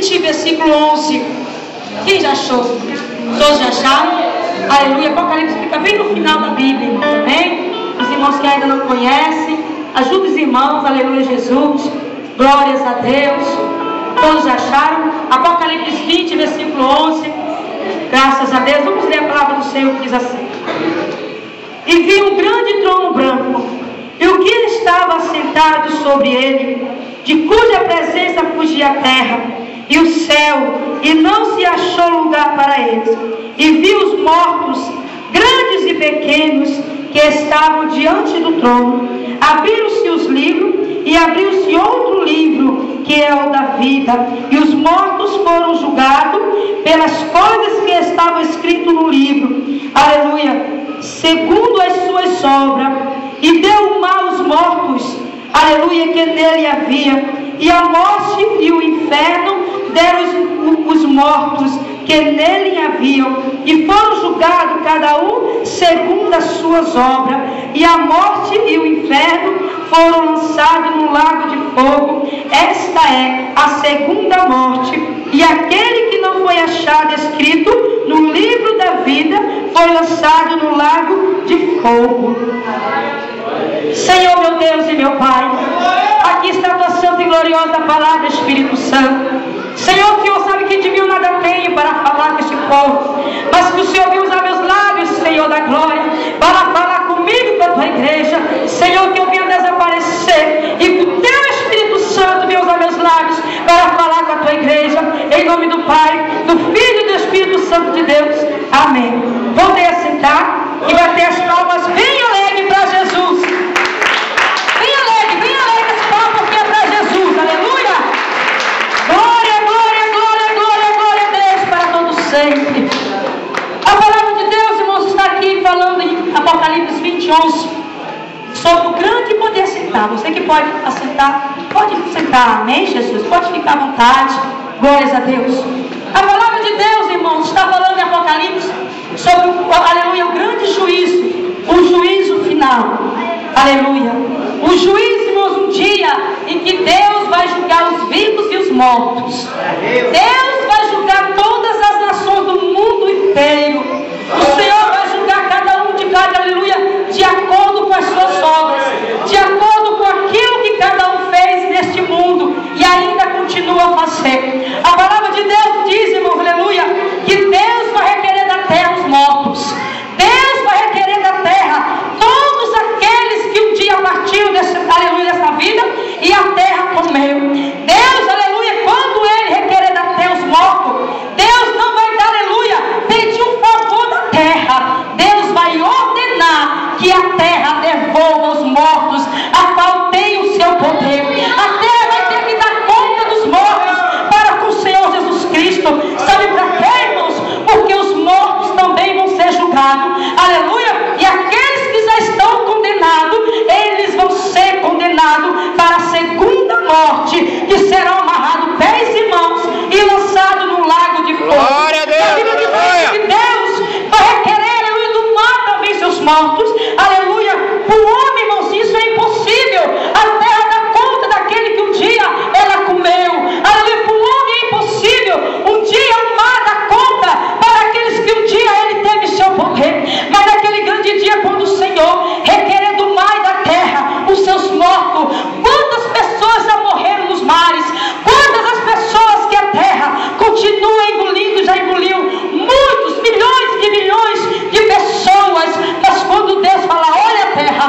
20, versículo 11. Quem já achou? Todos já acharam? Aleluia. Apocalipse fica bem no final da Bíblia, irmão, amém? Os irmãos que ainda não conhecem, ajuda os irmãos, aleluia, Jesus. Glórias a Deus. Todos já acharam? Apocalipse 20, versículo 11. Graças a Deus. Vamos ler a palavra do Senhor que diz assim: e vi um grande trono branco, e o que estava assentado sobre ele, de cuja presença fugia a terra e o céu, e não se achou lugar para eles. E vi os mortos, grandes e pequenos, que estavam diante do trono. Abriram-se os livros, e abriu-se outro livro, que é o da vida. E os mortos foram julgados pelas coisas que estavam escritas no livro. Aleluia. Segundo as suas obras. E deu mal aos mortos, aleluia, que nele havia. E a morte e o inferno deram os mortos que nele haviam. E foram julgados cada um segundo as suas obras. E a morte e o inferno foram lançados no lago de fogo. Esta é a segunda morte. E aquele que não foi achado escrito no livro da vida foi lançado no lago de fogo. Senhor, meu Deus e meu Pai, aqui está a tua santa e gloriosa palavra, Espírito Santo. Senhor, o Senhor sabe que de mim eu nada tenho para falar com este povo, mas que o Senhor viu usar meus lábios, Senhor da glória, para falar comigo e com a tua igreja. Senhor, que eu venha desaparecer e que o teu Espírito Santo venha usar meus lábios para falar com a tua igreja, em nome do Pai, do Filho e do Espírito Santo de Deus. Amém. Voltei a sentar e bater as palmas bem alegre para Jesus. Bem alegre as palmas que é para Jesus. Aleluia. Glória, glória, glória, glória, glória a Deus para todos sempre. A palavra de Deus, irmãos, está aqui falando em Apocalipse 20, 11, sobre o grande poder sentar. Você que pode assentar, pode sentar, amém, Jesus? Pode ficar à vontade. Glórias a Deus. A palavra de Deus, irmãos, está falando em Apocalipse sobre aleluia, o grande juízo, o juízo final. Aleluia. O juízo, irmãos, um dia em que Deus vai julgar os vivos e os mortos. Deus vai julgar todas as nações do mundo inteiro. O Senhor vai julgar cada um de cada, aleluia, de acordo com as suas obras, de acordo com aquilo que cada um fez neste mundo e ainda continua a fazer. A palavra de Deus diz, irmãos, aleluia, que Deus vai requerer da terra os mortos. Deus vai requerer da terra todos aqueles que um dia partiram aleluia, dessa vida e a terra comeu. Deus, aleluia, quando Ele requerer da terra os mortos, Deus não vai dar, aleluia, pedir um favor da terra. Deus vai ordenar que a terra devolva os mortos, a qual tem o seu poder. A terra vai ter que dar conta dos mortos para com o Senhor Jesus Cristo. Sabe para quê, irmãos? Porque os mortos também vão ser julgados. Aleluia! E aqueles que já estão condenados, eles vão ser condenados para a segunda morte, que serão amarrados pés e mãos e lançados no lago de fogo. Glória a Deus! A Bíblia diz que Deus vai requerer, aleluia, do mar também seus mortos. Aleluia! Para o homem, irmãos, isso é impossível. A terra dá conta daquele que um dia ela comeu. Aleluia! Para o homem é impossível. Um dia o mar dá conta para aqueles que um dia ele teve seu poder. Mas naquele grande dia, quando o Senhor requerer do mar e da terra os seus mortos, quantas pessoas já morreram nos mares? Quantas as pessoas que a terra continua engolindo, já engoliu muitos, milhões de milhões de pessoas. Mas quando Deus fala, olha a terra,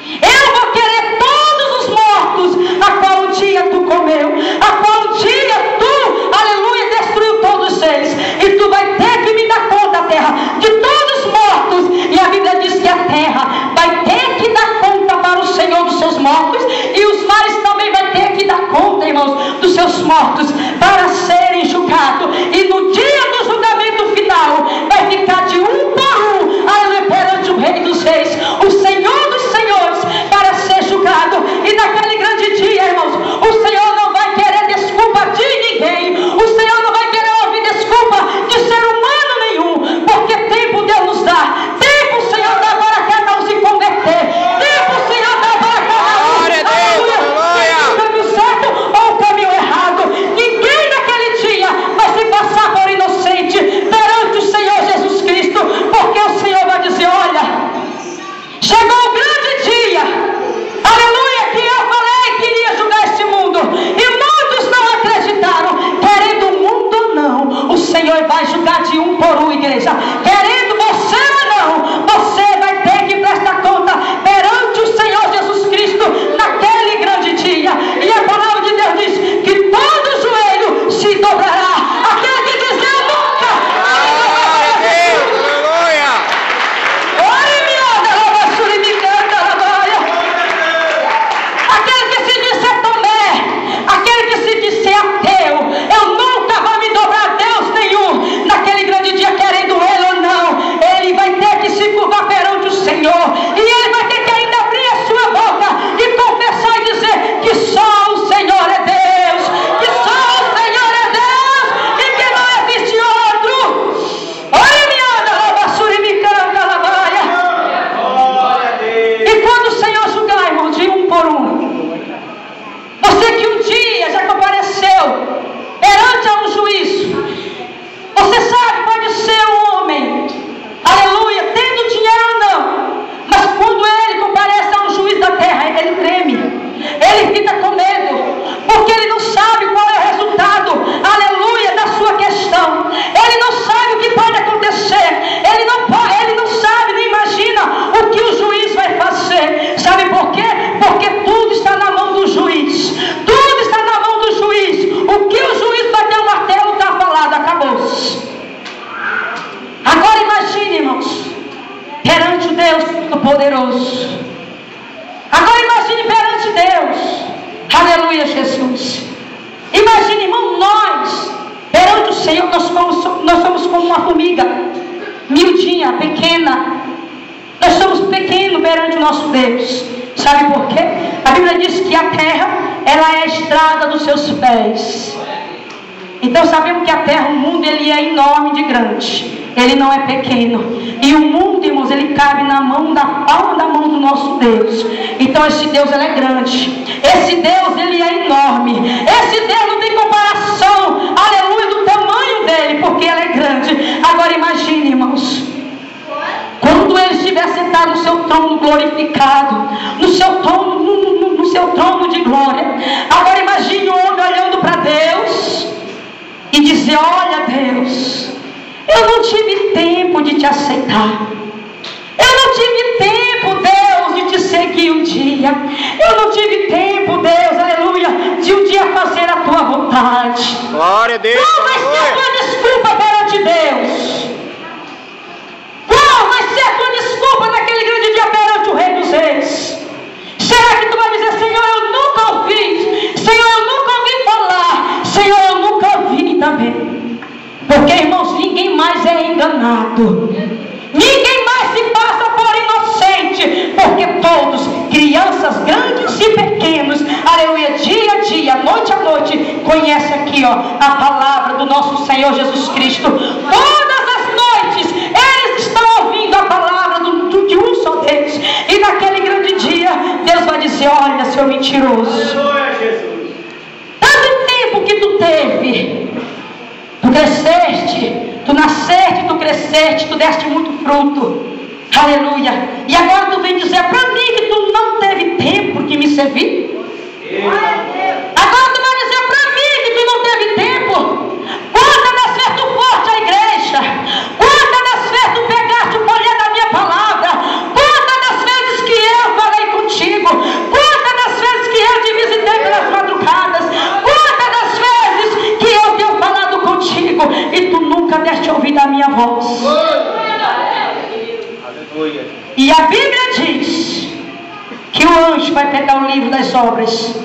eu vou querer todos os mortos, a qual um dia tu comeu, a qual um dia tu, aleluia, destruiu todos eles. E tu vai ter que me dar conta, terra, de todos os mortos. E a Bíblia diz que a terra vai ter que dar conta para o Senhor dos seus mortos. E os mares também vai ter que dar conta, irmãos, dos seus mortos, para serem julgados. E no dia do julgamento final, vai ficar de um por um, aleluia, perante o Rei dos Reis, o Senhor dos Senhores, para ser julgado. E naquele grande dia, irmãos, o Senhor não vai querer desculpa de ninguém. O Senhor não vai querer ouvir desculpa de ser humano nenhum, porque tempo Deus nos dá. Tempo o Senhor dá para cada um se converter. Tempo o Senhor dá para cada um, aleluia, o caminho certo ou o caminho errado. Ninguém naquele poderoso. Agora imagine perante Deus. Aleluia, Jesus. Imagine, irmão, nós perante o Senhor, nós somos como uma formiga, miudinha, pequena. Nós somos pequenos perante o nosso Deus. Sabe por quê? A Bíblia diz que a terra, ela é a estrada dos seus pés. Então sabemos que a terra, o mundo, ele é enorme de grande. Ele não é pequeno. E o mundo, irmãos, ele cabe na palma da mão do nosso Deus. Então esse Deus, ele é grande. Esse Deus, ele é enorme. Esse Deus não tem comparação, aleluia, do tamanho dele, porque ele é grande. Agora imagine, irmãos, quando ele estiver sentado no seu trono glorificado, no seu trono de glória. Agora imagine o homem olhando para Deus e dizer: olha, Deus, eu não tive tempo de te aceitar. Eu não tive tempo, Deus, de te seguir um dia. Eu não tive tempo, Deus, aleluia, de um dia fazer a tua vontade. Glória a Deus. Qual vai ser a tua desculpa perante Deus? Qual vai ser a tua desculpa naquele grande dia perante o Rei dos Reis? Será que tu vai dizer: Senhor, eu nunca ouvi, Senhor, eu nunca ouvi falar, Senhor, eu nunca ouvi também? Porque, irmãos, ninguém mais é enganado, ninguém mais se passa por inocente, porque todos, crianças grandes e pequenos, aleluia, dia a dia, noite a noite, conhecem aqui, ó, a palavra do nosso Senhor Jesus Cristo. Todas as noites eles estão ouvindo a palavra de um só Deus. E naquele grande dia Deus vai dizer: olha, seu mentiroso, tanto tempo que tu teve, tu cresceste, tu nasceste, tu cresceste, tu deste muito fruto, aleluia, e agora tu vem dizer para mim que tu não teve tempo de me servir? Agora tu vai dizer para mim que tu não teve tempo? Quantas das vezes tu foste à igreja? Quantas das vezes tu pegaste o colher da minha palavra? Quantas das vezes que eu falei contigo? Quantas das vezes que eu te visitei pelas madrugadas? Quantas das vezes que eu tenho falado contigo e tu nunca deste ouvir a minha voz? E a Bíblia diz que o anjo vai pegar o livro das obras,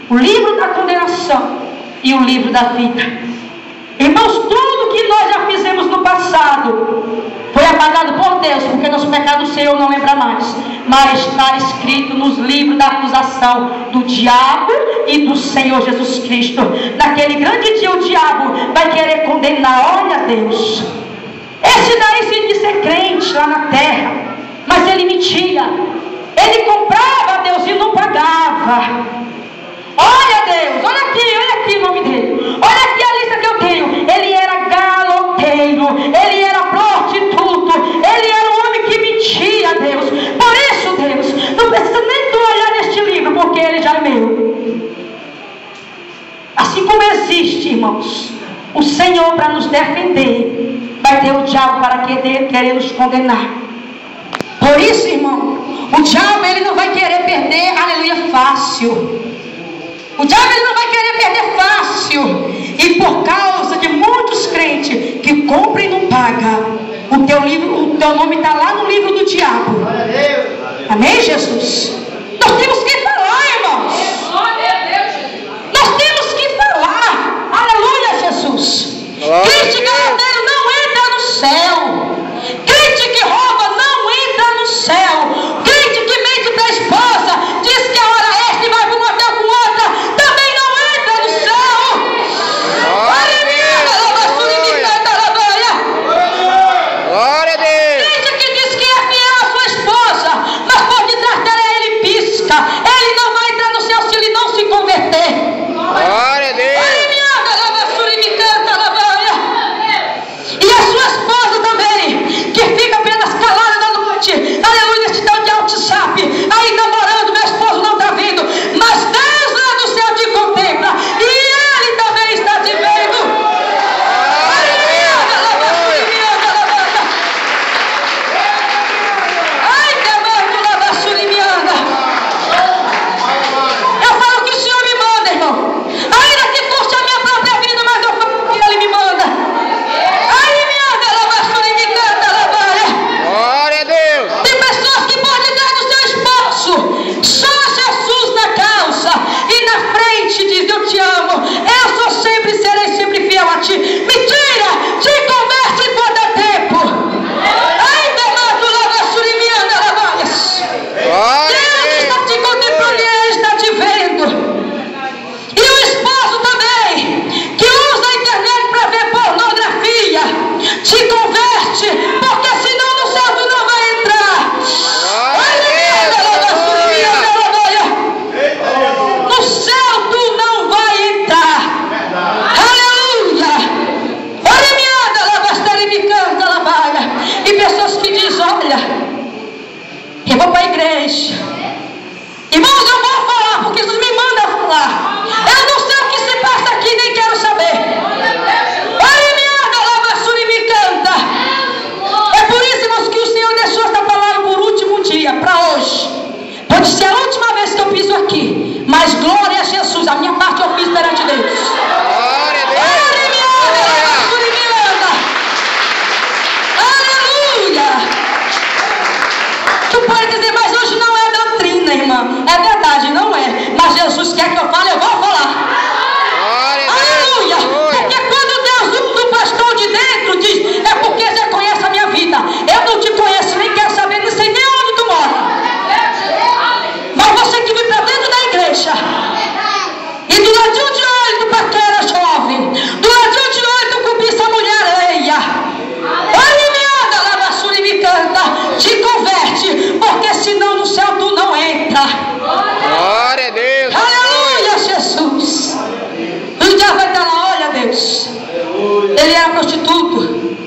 o livro da condenação e o livro da vida. Irmãos, tudo que nós já fizemos no passado foi apagado por Deus, porque nosso pecado o Senhor não lembra mais, mas está escrito nos livros da acusação do diabo e do Senhor Jesus Cristo. Naquele grande dia o diabo vai querer condenar. Olha, Deus, esse daí se diz ser crente lá na terra, mas ele mentia. Ele comprava, Deus, e não pagava. Olha, Deus, olha aqui o nome dele. Olha aqui a lista que eu tenho. Ele era galoteiro, ele era prostituto, ele era um homem que mentia, Deus. Por isso, Deus, não precisa nem tu olhar neste livro, porque ele já é meu. Assim como existe, irmãos, o Senhor para nos defender, vai ter o diabo para querer nos condenar. Por isso, irmão, o diabo, ele não vai querer perder, aleluia, fácil. O diabo, ele não vai querer perder fácil. E por causa de muitos crentes que compram e não pagam, o teu nome está lá no livro do diabo. Amém, Jesus? Nós temos que falar, irmãos. Nós temos que falar. Aleluia, Jesus. Crente galoteiro não entra no céu. Crente que rouba não entra no céu. Crente que mente para a esposa, diz que a hora extra e vai para um hotel com outra, também não entra no céu. Glória a Deus. Crente que diz que é fiel à sua esposa, mas por detrás dela ele pisca, bate. Me tira, te converte enquanto é tempo. Ainda lá do lado surimiana, lavaias. Deus está te contemplando, Ele está te vendo. E o esposo também, que usa a internet para ver pornografia, te converte, porque senão no céu tu não vai entrar. No céu tu não vai entrar. Aleluia. E pessoas que dizem, olha, eu vou para a igreja. Irmãos, eu vou falar, porque Jesus me manda falar. Eu não sei o que se passa aqui, nem quero saber. É por isso, irmãos, que o Senhor deixou essa palavra por último dia, para hoje. Pode ser a última vez que eu piso aqui, mas glória a Jesus, a minha parte eu fiz perante Deus. Glória a Deus. Aleluia. Tu pode dizer, mas hoje não é doutrina, irmã. É verdade, não é. Mas Jesus quer que eu fale, eu vou falar. Aleluia. Porque quando Deus do pastor de dentro diz, é porque você conhece a minha vida. Eu não te conheço, nem quero saber, não sei nem onde tu mora. Mas você que vem para dentro da igreja e do ladinho de olho tu paquera jovem, do ladinho de olho tu cobiça a mulher leia. Te converte, porque senão no céu tu não entra. Glória a Deus. Aleluia, Jesus. O diabo vai estar lá, olha Deus, ele era prostituto.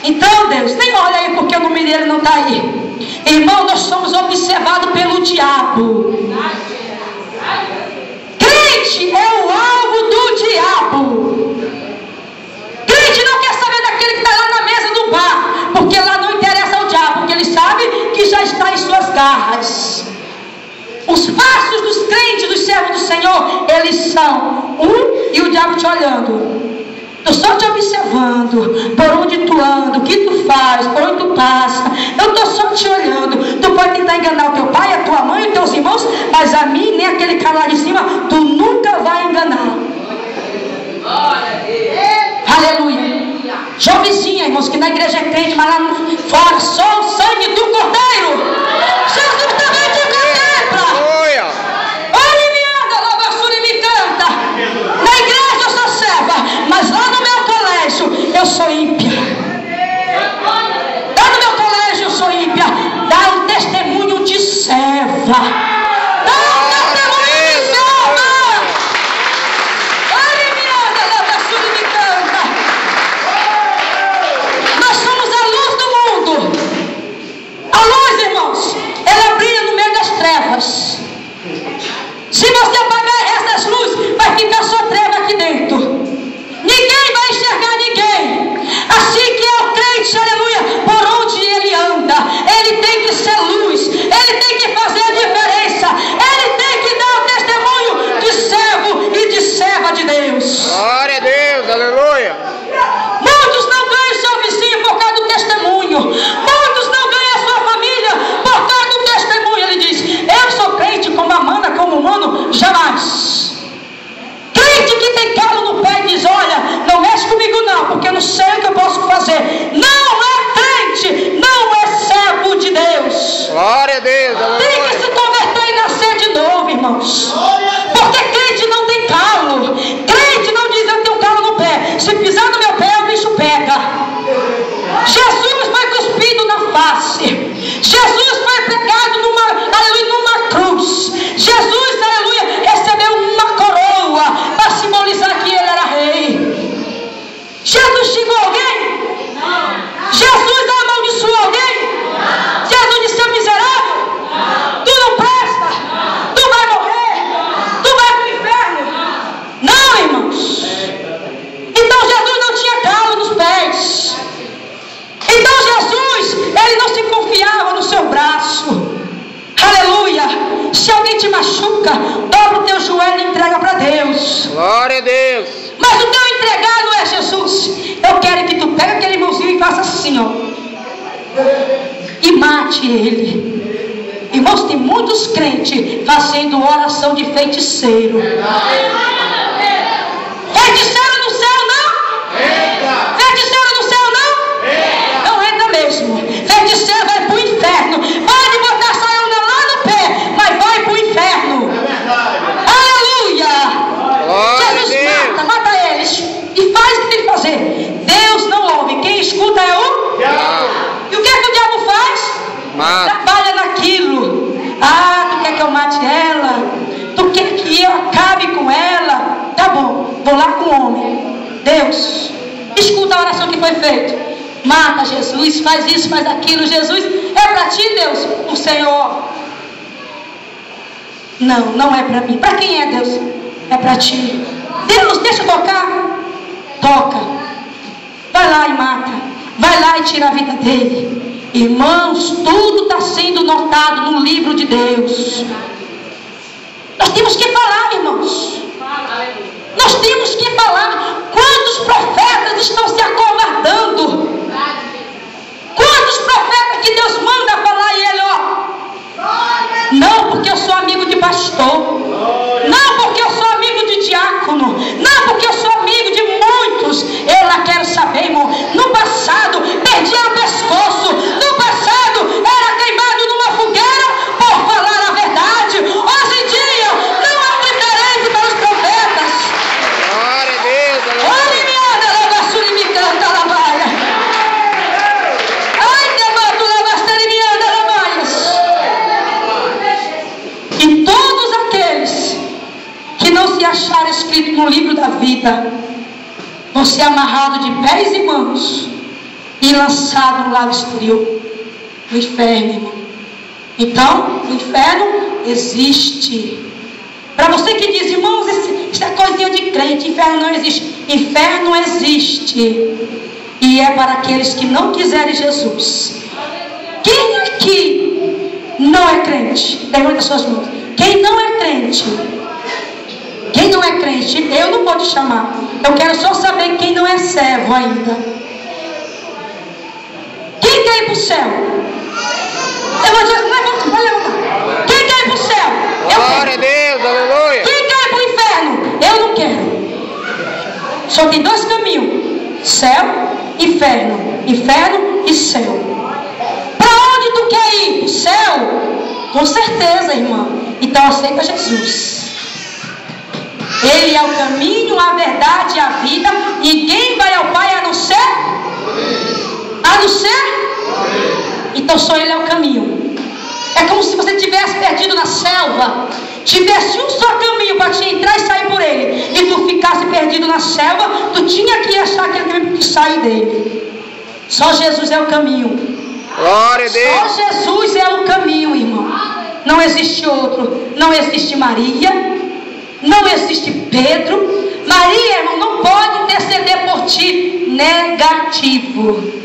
Então Deus, nem olha aí porque o nome dele não está aí. Irmão, nós somos observados pelo diabo. Crente é o alvo do diabo. Crente não quer saber daquele que está lá na mesa do bar, porque lá não interessa ao diabo, porque ele sabe que já está em suas garras. Os passos dos crentes, dos servos do Senhor, eles são e o diabo te olhando. Eu só te observando, por onde tu anda, o que tu faz, por onde tu passa. Eu estou só te olhando. Tu pode tentar enganar o teu pai, a tua mãe, os teus irmãos, mas a mim, nem aquele cara lá de cima, tu nunca vai enganar. Aleluia. Jovezinha, irmãos, que na igreja é crente, mas lá fora só o sangue do Cordeiro. Jesus também te contempla. Me canta. Na igreja eu sou serva, mas lá no meu colégio eu sou ímpia. Lá no meu colégio eu sou ímpia. Dá um testemunho de serva. Se você apagar essas luzes, vai ficar só treva aqui dentro. Ninguém vai enxergar ninguém. Assim que é o crente, aleluia, por onde ele anda, ele tem que ser luz, ele tem que fazer a diferença, ele tem que dar o testemunho de servo e de serva de Deus. Glória a Deus, aleluia. Muitos não ganham seu vizinho por causa do testemunho. Muitos não ganham a sua família por causa do testemunho. Ele diz, eu sou crente como Amanda, como humano, jamais. Crente que tem calo no pé e diz, olha, não mexe comigo não, porque eu não sei o que eu posso fazer. Não é crente, não é servo de Deus. Glória a Deus, aleluia. Tem que se converter e nascer de novo, irmãos. Porque crente não tem calo. Crente não diz, eu tenho calo no pé. Se pisar no meu pé, o bicho pega. Jesus foi cuspido na face. Jesus foi pregado numa cruz. Jesus, aleluia, recebeu uma coroa para simbolizar que ele era rei. Jesus xingou alguém? Não. Jesus amaldiçoou alguém? Não. Jesus disse, seu miserável, tu não presta, tu vai morrer, tu vai para o inferno. Não, irmãos. Então Jesus não tinha calo nos pés. Então Jesus, ele não se confiava no seu braço. Aleluia. Se alguém te machuca, dobra o teu joelho e entrega para Deus. Glória a Deus. Mas o teu entregar não é Jesus. Eu quero que tu pegue aquele irmãozinho e faça assim, ó, e mate ele. Irmãos, tem muitos crentes fazendo oração de feiticeiro. Feiticeiro no céu não que foi feito. Mata, Jesus, faz isso, faz aquilo. Jesus, é para ti, Deus, o Senhor. Não, não é para mim. Para quem é, Deus? É para ti. Deus, deixa eu tocar. Toca. Vai lá e mata. Vai lá e tira a vida dele. Irmãos, tudo está sendo notado no livro de Deus. Nós temos que falar, irmãos. Nós temos que falar. Quantos profetas estão se acovardando? Quantos profetas que Deus manda falar e ele, ó, não porque eu sou amigo de pastor, não porque eu sou amigo de diácono, não porque eu sou amigo de muitos. Eu lá quero saber, irmão. No passado perdia o pescoço, no passado era queimado numa fogueira por falar a verdade. Hoje em dia não há preferência para os profetas. Glória a Deus, Olha, minha lavassura me canta, lavaia. Ai, debato lavasteri me anda, lavaias. E todos aqueles que não se acharem escritos no livro da vida vão ser amarrados de pés e mãos e lançados no lago escuro, no inferno, irmão. Então, o inferno existe. Para você que diz, irmãos, isso é coisinha de crente, inferno não existe. Inferno existe. E é para aqueles que não quiserem Jesus. Quem aqui não é crente? Levanta as suas mãos. Quem não é crente? Quem não é crente, eu não vou te chamar. Eu quero só saber quem não é servo ainda. Quem quer ir para o céu? Eu vou dizer, levanta. Quem quer ir para o céu? glória a Deus, aleluia. Quem quer ir para o inferno? Eu não quero. Só tem dois caminhos: céu, inferno. Inferno e céu. Para onde tu quer ir? Para o céu? Com certeza, irmão. Então aceita Jesus. Ele é o caminho, a verdade e a vida. Ninguém vai ao Pai a não ser? A não ser? Então só Ele é o caminho. É como se você tivesse perdido na selva, tivesse um só caminho para te entrar e sair por ele, e tu ficasse perdido na selva, tu tinha que achar aquele caminho que sair dele. Só Jesus é o caminho. Glória a Deus. Só Jesus é o caminho, irmão. Não existe outro. Não existe Maria. Não existe Pedro. Maria, irmão, não pode interceder por ti. Negativo.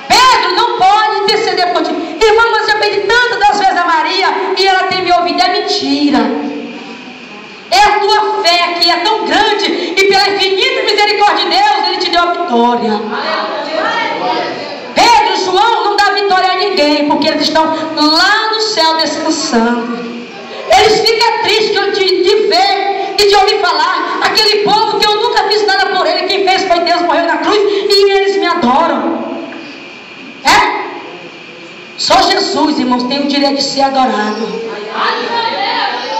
Pedro não pode interceder por ti. Irmão, mas eu pedi tantas das vezes a Maria e ela tem me ouvido. É mentira. É a tua fé que é tão grande e pela infinita misericórdia de Deus Ele te deu a vitória. Pedro, João não dá vitória a ninguém, porque eles estão lá no céu descansando. Eles ficam tristes de ver e de ouvir falar. Aquele povo que eu nunca fiz nada por ele, quem fez foi Deus, morreu na cruz, e eles me adoram. É? Só Jesus, irmãos, tem o direito de ser adorado.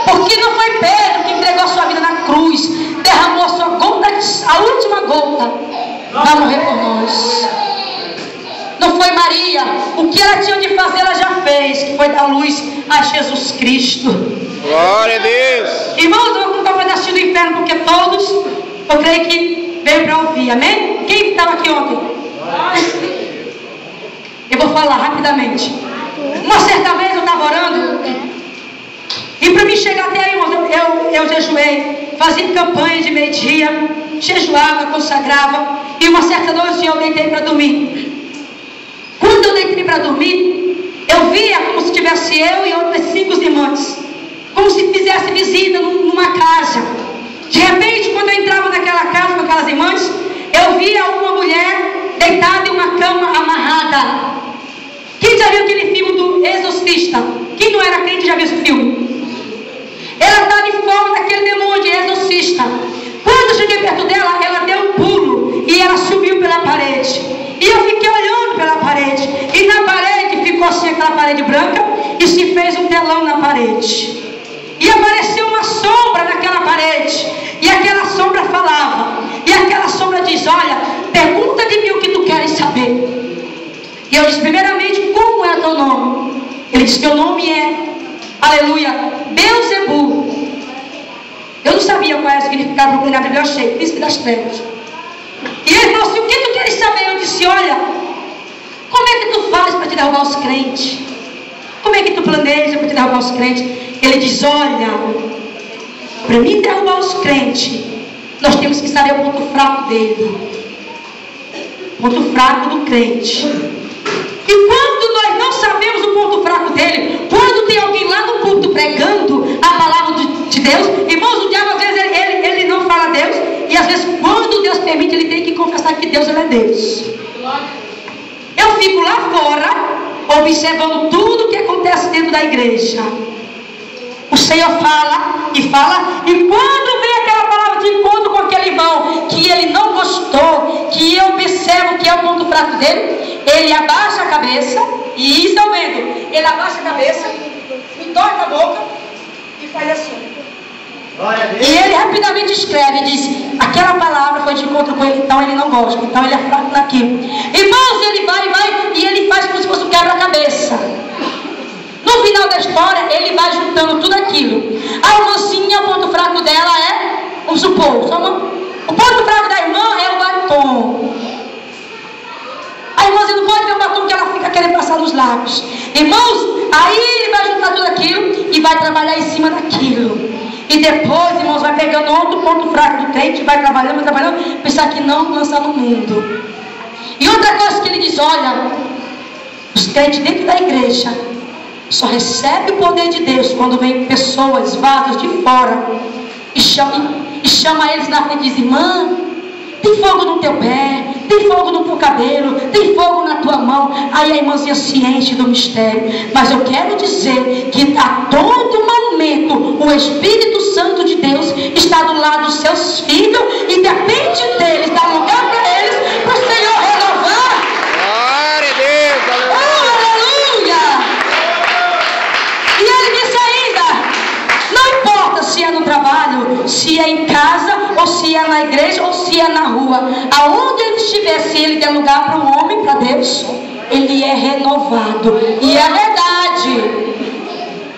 Porque não foi Pedro que entregou a sua vida na cruz, derramou a sua gota, a última gota, para morrer por nós. Não foi Maria. O que ela tinha de fazer, ela já fez, que foi dar luz a Jesus Cristo. Glória a Deus. Irmãos, eu vou contar um pedacinho do inferno, porque todos, eu creio que veio para ouvir, amém? Quem estava aqui ontem? Eu vou falar rapidamente. Uma certa vez eu estava orando, e para mim chegar até aí, irmãos, eu jejuei, fazia campanha de meio-dia, jejuava, consagrava, e uma certa noite eu deitei para dormir. Quando eu deitei para dormir, eu via como se tivesse eu e outras 5 irmãs, como se fizesse visita numa casa. De repente, quando eu entrava naquela casa com aquelas irmãs, eu via uma mulher deitada em uma cama amarrada. Quem já viu aquele filme do Exorcista? Quem não era crente já viu esse filme? Ela estava em forma daquele demônio de exorcista. Quando eu cheguei perto dela, ela deu um pulo e ela subiu pela parede. E eu fiquei olhando pela parede. E na parede ficou assim aquela parede branca e se fez um telão na parede. E apareceu uma sombra naquela parede. E aquela sombra falava. E aquela sombra diz: olha, pergunta de mim o que tu queres saber. E eu disse: primeiramente, como é teu nome? Ele disse que o nome é, aleluia, Beelzebu. Eu não sabia qual era o significado, porque na Bíblia eu achei, príncipe das trevas. E ele falou assim: o que tu queres saber? Eu disse: assim, olha, como é que tu faz para te derrubar os crentes? Como é que tu planeja para te derrubar os crentes? Ele diz, olha, para mim derrubar os crentes, nós temos que saber o ponto fraco dele. Ponto fraco do crente. E quando nós não sabemos o ponto fraco dele, quando tem alguém lá no púlpito pregando a palavra de Deus, irmãos, o diabo às vezes ele não fala Deus, e às vezes quando Deus permite, ele tem que confessar que Deus ele é Deus. Eu fico lá fora, observando tudo que acontece dentro da igreja. O Senhor fala, e quando vem aquela palavra de encontro com aquele irmão, que ele não gostou, que eu observo que é o ponto fraco dele, ele abaixa a cabeça, e isso eu vendo, ele abaixa a cabeça, entorta a boca, e faz assim. E ele rapidamente escreve e diz, aquela palavra foi de encontro com ele, então ele não gosta, então ele é fraco naquilo. Irmãos, ele vai, e ele faz como se fosse um quebra-cabeça. No final da história, ele vai juntando tudo aquilo. A mocinha, o ponto fraco dela é, vamos supor, o ponto fraco da irmã é o batom. A irmãzinha não pode ver o batom que ela fica querendo passar nos lábios. Irmãos, aí ele vai juntar tudo aquilo e vai trabalhar em cima daquilo. E depois, irmãos, vai pegando outro ponto fraco do crente, vai trabalhando, pensar que não lança no mundo. E outra coisa que ele diz, olha, os crentes dentro da igreja só recebe o poder de Deus quando vem pessoas, vasos de fora, e chama eles na frente e diz, irmã, tem fogo no teu pé, tem fogo no teu cabelo, tem fogo na tua mão. Aí a irmãzinha se enche do mistério. Mas eu quero dizer que a todo momento o Espírito Santo de Deus está do lado dos seus filhos, e depende deles, dá lugar para eles, para o Senhor renovar. Glória a Deus, aleluia. E ele disse ainda, não importa se é no trabalho, se é em casa, ou se é na igreja, ou se é na rua, aonde ele estiver, se ele der lugar para um homem, para Deus, ele é renovado. E é verdade.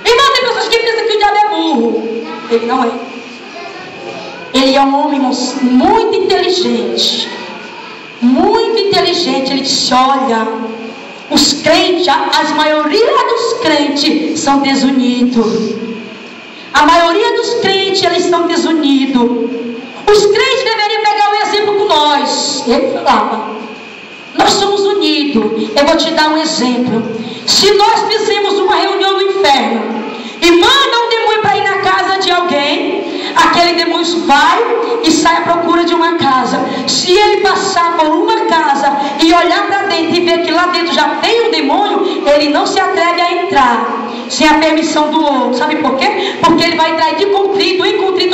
Irmão, tem pessoas que pensam que o diabo é burro. Ele não é. Ele é um homem muito inteligente. Muito inteligente. Ele disse, olha, os crentes, a maioria dos crentes são desunidos. A maioria dos crentes, eles são desunidos. Os crentes deveriam pegar um exemplo com nós. Ele falava, nós somos unidos. Eu vou te dar um exemplo. Se nós fizermos uma reunião no inferno e manda um demônio para ir na casa de alguém, aquele demônio vai e sai à procura de uma casa. Se ele passar por uma casa e olhar para dentro e ver que lá dentro já tem um demônio, ele não se atreve a entrar sem a permissão do outro. Sabe por quê? Porque ele vai entrar de contrito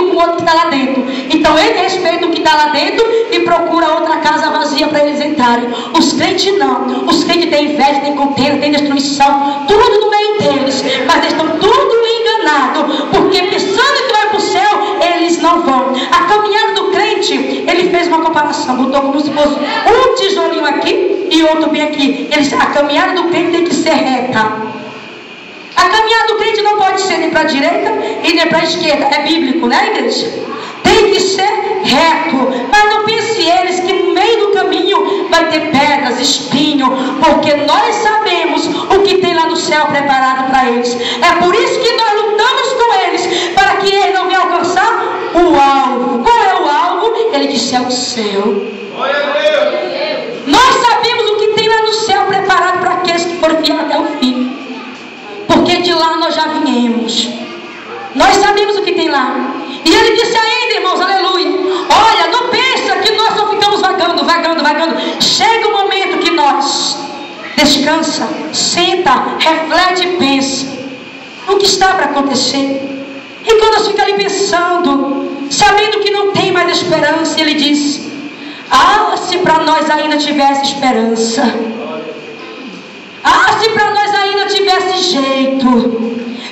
com o outro que está lá dentro. Então ele respeita o que está lá dentro e procura outra casa vazia para eles entrarem. Os crentes não. Os crentes têm inveja, têm contenda, têm destruição, tudo no meio deles. Mas eles estão tudo enganados, porque pensando que vai para o céu, eles não vão. A caminhada do crente, ele fez uma comparação, botou como se fosse um tijolinho aqui e outro bem aqui. A caminhada do crente tem que ser reta. A caminhada do crente não pode ser nem para a direita e nem para a esquerda. É bíblico, né, igreja? Tem que ser reto. Mas não pense eles que no meio do caminho vai ter pedras, espinho, porque nós sabemos o que tem lá no céu preparado para eles. É por isso que nós lutamos com eles, para que eles não venham alcançar o alvo. Qual é o alvo? Ele disse, é o céu. Nós sabemos o que tem lá no céu preparado para aqueles que foram fiéis até o fim. Porque de lá nós já viemos. Nós sabemos o que tem lá. E ele disse ainda, irmãos, aleluia, olha, não pensa que nós só ficamos vagando. Chega o momento que nós descansa, senta, reflete e pensa o que está para acontecer. E quando nós ficamos ali pensando, sabendo que não tem mais esperança, ele diz, se para nós ainda tivesse esperança. Se para nós ainda tivesse jeito.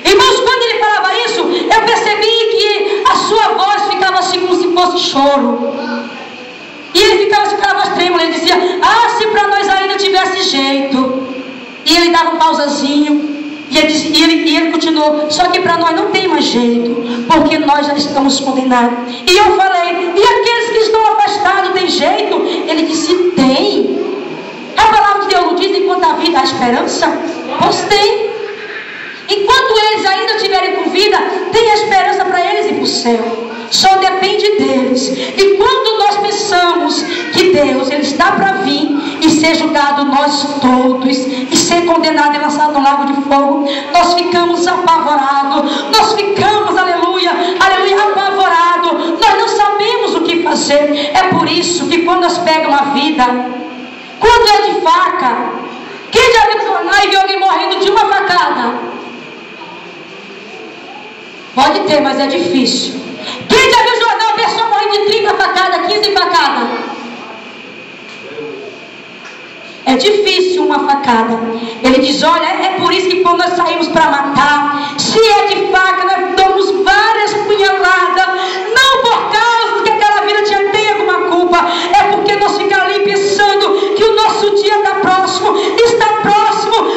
Irmãos, quando ele falava isso, eu percebi que a sua voz ficava assim como se fosse choro. E ele ficava assim com a voz trêmula. Ele dizia, se para nós ainda tivesse jeito. E ele dava um pausazinho. E ele continuou, só que para nós não tem mais jeito, porque nós já estamos condenados. E eu falei, e aqueles que estão afastados tem jeito? Ele disse, tem. esperança? Pois tem. Enquanto eles ainda estiverem com vida, tem a esperança para eles ir para o céu. Só depende deles. E quando nós pensamos que Deus ele está para vir e ser julgado nós todos e ser condenado e lançado no lago de fogo, nós ficamos apavorados. Nós ficamos, aleluia, aleluia, apavorados. Nós não sabemos o que fazer. É por isso que quando nós pegamos a vida, quando é de faca, quem já viu no jornal e viu alguém morrendo de uma facada? Pode ter, mas é difícil. Quem já viu no jornal a pessoa morrendo de 30 facadas, 15 facadas? É difícil uma facada. Ele diz, olha, é por isso que quando nós saímos para matar, se é de faca, nós damos várias punhaladas, não por causa que aquela vida tem alguma culpa, é porque nós ficamos ali pensando que o nosso dia está próximo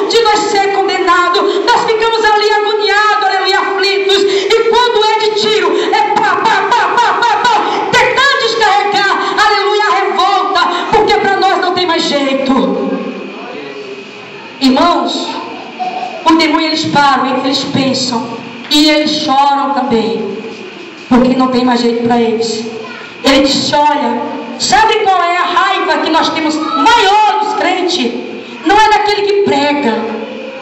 de nós ser condenados. Nós ficamos ali agoniados, aleluia, aflitos, e quando é de tiro, é pá, pá, pá, pá, pá, pá, tentando descarregar, aleluia, a revolta, porque para nós não tem mais jeito. Irmãos, o demônio eles param, eles pensam, e eles choram também, porque não tem mais jeito para eles. Ele diz, olha, sabe qual é a raiva que nós temos maior dos crentes? Não é daquele que prega,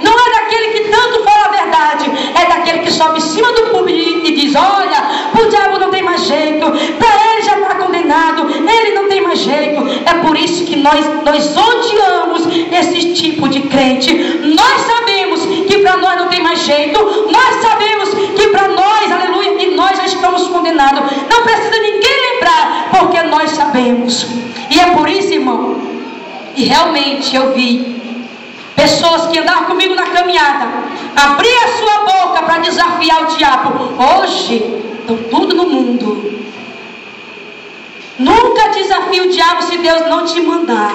não é daquele que tanto fala a verdade, é daquele que sobe em cima do púlpito e diz, olha, o diabo não tem mais jeito, para ele já está condenado, ele não tem mais jeito. É por isso que nós odiamos esse tipo de crente. Nós sabemos que para nós não tem mais jeito, nós sabemos que para nós, aleluia, e nós já estamos condenados. Não precisa ninguém lembrar, porque nós sabemos. E é por isso, irmão, e realmente eu vi pessoas que andavam comigo na caminhada abrir a sua boca para desafiar o diabo. Hoje estão tudo no mundo. Nunca desafie o diabo se Deus não te mandar.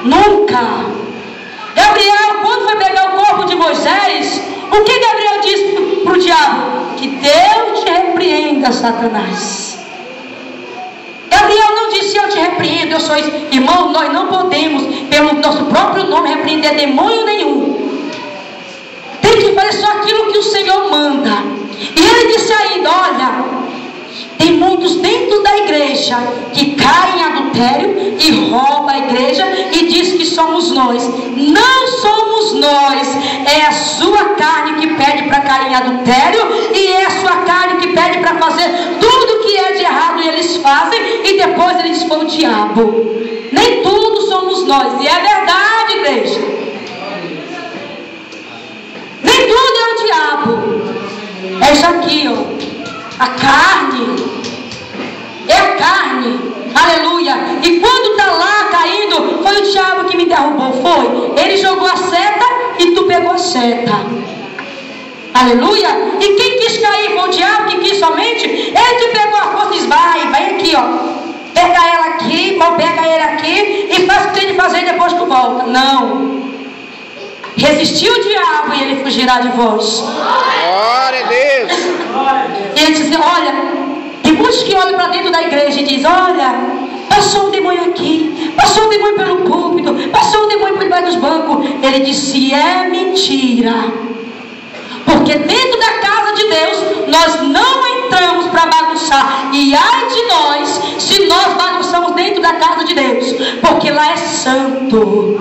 Nunca. Gabriel, quando foi pegar o corpo de Moisés, o que Gabriel disse para o diabo? Que Deus te repreenda, Satanás. Gabriel não disse, eu te repreendo, eu sou isso. Irmão, nós não podemos, pelo nosso próprio nome, repreender demônio nenhum. Tem que fazer só aquilo que o Senhor manda. E ele disse ainda, olha, tem muitos dentro da igreja que caem em adultério e roubam a igreja e diz que somos nós. Não somos nós, é a sua carne que pede para cair em adultério e é a sua carne que pede para fazer tudo que é de errado e eles fazem e depois eles vão o diabo. Nem tudo somos nós, e é verdade, igreja. Nem tudo é o diabo. É isso aqui, ó. A carne. É a carne. Aleluia. E quando está lá caindo, foi o diabo que me derrubou. Foi. Ele jogou a seta e tu pegou a seta. Aleluia. E quem quis cair foi o diabo que quis somente. Ele te pegou a força e diz, vai aqui, ó. Pega ela aqui, pega ele aqui e faz o que tem de fazer e depois tu volta. Não. Resistiu o diabo e ele fugirá de vós. Glória a Deus. E ele diz, olha, tem muitos que olham para dentro da igreja e dizem, olha, passou um demônio aqui, passou um demônio pelo púlpito, passou um demônio por debaixo dos bancos. Ele disse, é mentira. Porque dentro da casa de Deus, nós não entramos para bagunçar. E ai de nós, se nós bagunçamos dentro da casa de Deus. Porque lá é santo.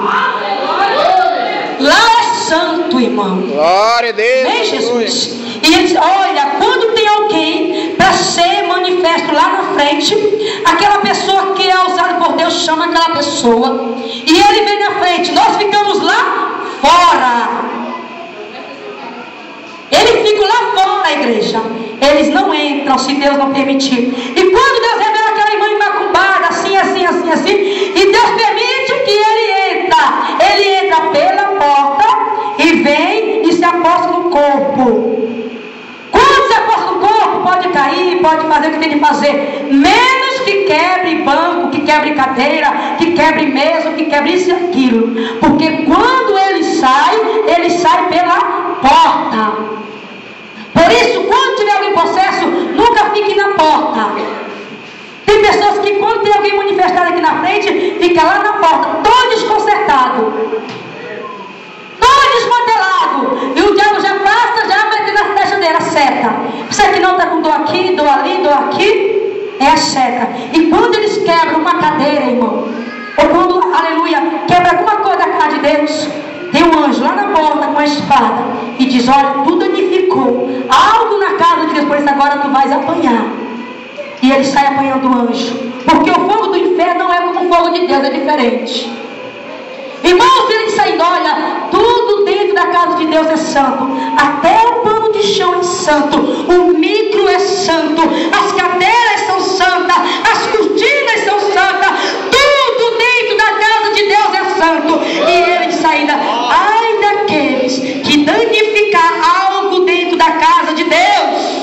Lá é santo, irmão. Glória a Deus. Vem, Jesus. E ele diz, olha, quando tem alguém para ser manifesto lá na frente, aquela pessoa que é usada por Deus chama aquela pessoa. E ele vem na frente, nós ficamos lá fora. Ele fica lá fora da igreja. Eles não entram se Deus não permitir. E quando Deus revela aquela irmã macumbada, assim, e Deus permite que ele entra pela porta e vem e se aposta no corpo. Quando se aposta no corpo, pode cair, pode fazer o que tem que fazer, menos que quebre banco, que quebre cadeira, que quebre mesa, que quebre isso e aquilo. Porque quando ele sai pela porta. Por isso, quando tiver alguém possesso, nunca fique na porta. Tem pessoas que quando tem alguém manifestado aqui na frente, fica lá na porta, todo desconcertado. ó, aqui é a seta. E quando eles quebram uma cadeira, irmão, ou quando, aleluia, quebra alguma coisa da casa de Deus, tem um anjo lá na porta com a espada e diz: olha, tu danificou algo na casa de Deus, por isso agora tu vais apanhar. E ele sai apanhando o anjo, porque o fogo do inferno não é como o fogo de Deus, é diferente. Irmãos, ele disse ainda: olha, tudo dentro da casa de Deus é santo, até o pano de chão é santo, o micro é santo, as cadeiras são santas, as cortinas são santas, tudo dentro da casa de Deus é santo. E ele disse ainda: ai daqueles que danificar algo dentro da casa de Deus.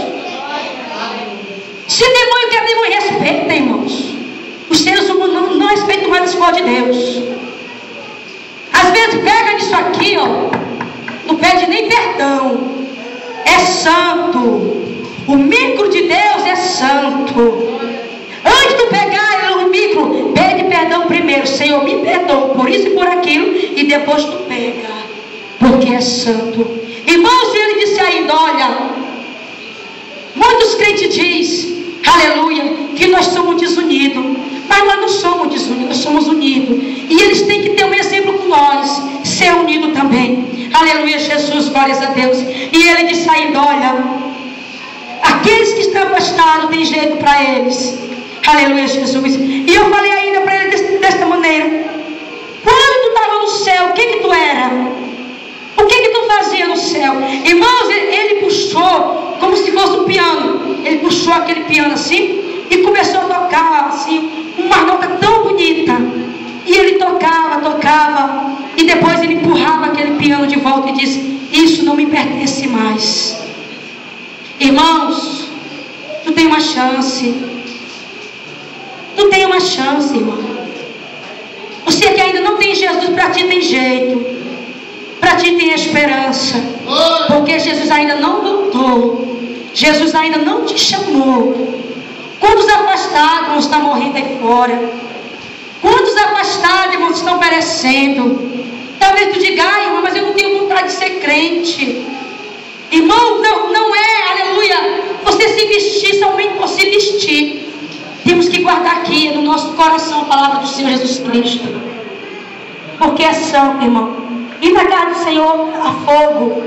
Se demônio quer demônio, respeita, irmãos. Os seres humanos não respeitam mais as coisas de Deus. Às vezes pega nisso aqui, ó, não pede nem perdão. É santo. O micro de Deus é santo. Antes de pegar o micro, pede perdão primeiro. Senhor, me perdoa por isso e por aquilo. E depois tu pega, porque é santo. Irmãos, ele disse ainda: olha, muitos crentes dizem, aleluia, que nós somos desunidos. Mas nós não somos desunidos, nós somos unidos. E eles têm que ter um exemplo com nós, ser unido também. Aleluia, Jesus, glórias a Deus. E ele disse ainda: olha, aqueles que estão afastados, tem jeito para eles. Aleluia, Jesus. E eu falei ainda para ele desta maneira: quando tu estava no céu, o que tu era? O que tu fazia no céu? Irmãos, ele puxou como se fosse um piano. Ele puxou aquele piano assim e começou a tocar assim, uma nota tão bonita. E ele tocava, e depois ele empurrava aquele piano de volta e disse: isso não me pertence mais. Irmãos, tu tem uma chance. Tu tem uma chance, irmão. Você que ainda não tem Jesus, para ti tem jeito. Para ti tem esperança. Porque Jesus ainda não voltou. Jesus ainda não te chamou. Quantos afastados, irmãos, estão morrendo aí fora? Quantos afastados, irmãos, estão perecendo? Talvez tu diga: ai, irmão, mas eu não tenho vontade de ser crente. Irmão, não é, aleluia, você se vestir somente por se vestir. Temos que guardar aqui no nosso coração a palavra do Senhor Jesus Cristo. Porque é santo, irmão. E na casa do Senhor há fogo.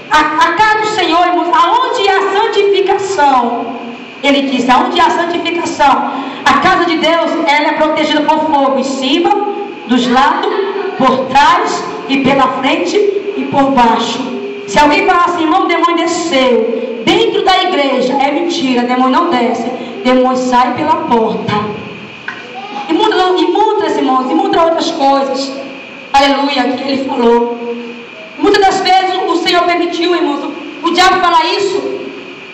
A casa do Senhor, irmãos, aonde há santificação, ele diz, aonde há santificação, a casa de Deus, ela é protegida por fogo, em cima, dos lados, por trás e pela frente e por baixo. Se alguém falar assim: irmão, o demônio desceu dentro da igreja, é mentira, o demônio não desce, o demônio sai pela porta. E muitas, irmãos, e muitas outras coisas, aleluia, que ele falou. Muitas das vezes o Senhor permitiu, irmãos, o diabo falar isso,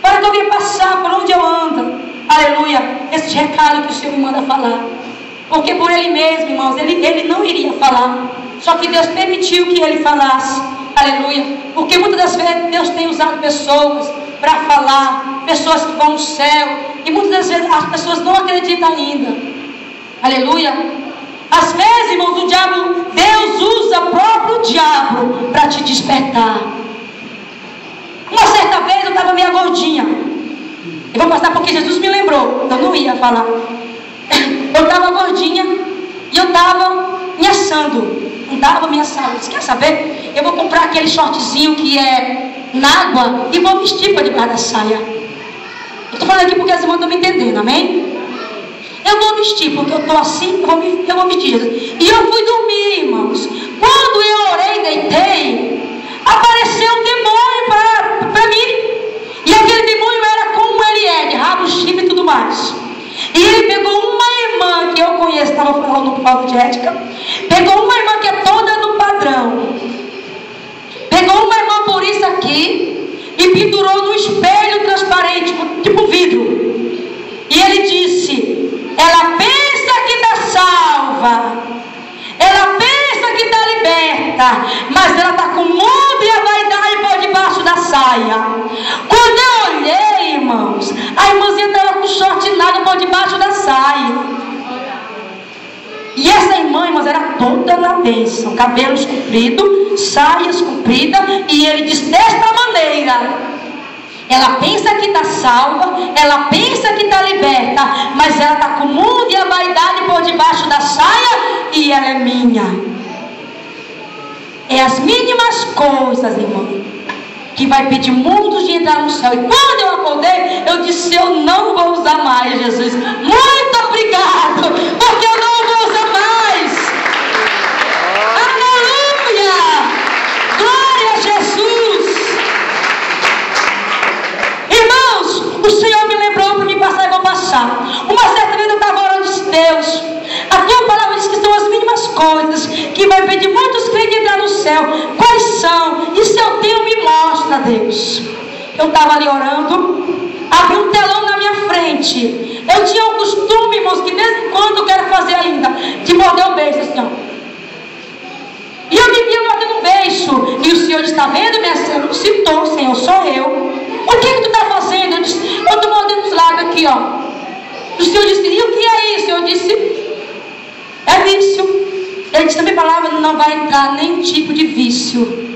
para que eu venha passar por onde eu ando, aleluia, esse recado que o Senhor me manda falar. Porque por ele mesmo, irmãos, ele não iria falar, só que Deus permitiu que ele falasse, aleluia. Porque muitas das vezes Deus tem usado pessoas para falar, pessoas que vão no céu, e muitas das vezes as pessoas não acreditam ainda, aleluia. Às vezes, irmãos, Deus usa o próprio diabo para te despertar. Uma certa vez eu estava meio gordinha. Eu vou passar porque Jesus me lembrou. Eu não ia falar. Eu estava gordinha e eu estava me assando. Andava me assando. Você quer saber? Eu vou comprar aquele shortzinho que é na água e vou vestir para debaixo da saia. Eu estou falando aqui porque as irmãs estão me entendendo, amém? Eu vou vestir, porque eu estou assim, eu vou vestir, Jesus. E eu fui dormir, irmãos. Quando eu orei, deitei, apareceu um demônio para mim. E aquele demônio era como ele é, de rabo, chifre e tudo mais. E ele pegou uma irmã que eu conheço, estava falando por falta de ética. Pegou uma irmã que é toda no padrão. Pegou uma irmã por isso aqui e pendurou no espelho transparente, tipo vidro. E ele disse: ela pensa que está salva, ela pensa que está liberta, mas ela está com o mundo e a vaidade por debaixo da saia. Quando eu olhei, irmãos, a irmãzinha estava com short nada por debaixo da saia. E essa irmã, irmãos, era toda na bênção, cabelos compridos, saias compridas, e ele disse desta maneira: Ela pensa que está salva, ela pensa que está liberta, mas ela está com o mundo e a vaidade por debaixo da saia, e ela é minha. É as mínimas coisas, irmão, que vai pedir mundos de entrar no céu. E quando eu acordei, eu disse: eu não vou usar mais, Jesus. Muito obrigado, porque eu não vou usar mais. Aleluia! Glória a Jesus. Irmãos, o Senhor me lembrou para me passar e vou passar. Uma certa vez eu estava orando e disse: Deus, aqui a palavra diz que são as mínimas coisas que vai pedir muitos crentes entrar no céu. Quais são? E se eu tenho, me mostra, Deus. Eu estava ali orando, abri um telão na minha frente. Eu tinha um costume, irmãos, que de vez em quando eu quero fazer ainda, de morder o beiço assim, ó. E eu me via mordendo um beiço. E o Senhor disse: está vendo, minha senhora? Não citou, Senhor, sou eu. O que tu está fazendo? Eu disse: eu estou mordendo os lábios aqui, ó. O Senhor disse: e o que é isso? Eu disse: é vício. Ele disse: a minha palavra não vai entrar nenhum tipo de vício.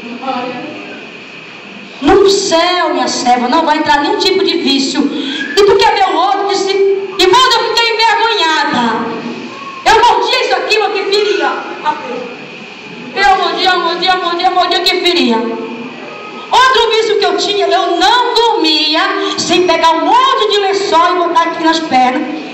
No céu, minha serva, não vai entrar nenhum tipo de vício. E tu quer ver o outro? Disse: irmão, eu fiquei envergonhada. Eu mordia isso aqui, mas que feria. Eu mordia que feria. Outro vício que eu tinha: eu não dormia sem pegar um monte de lençol e botar aqui nas pernas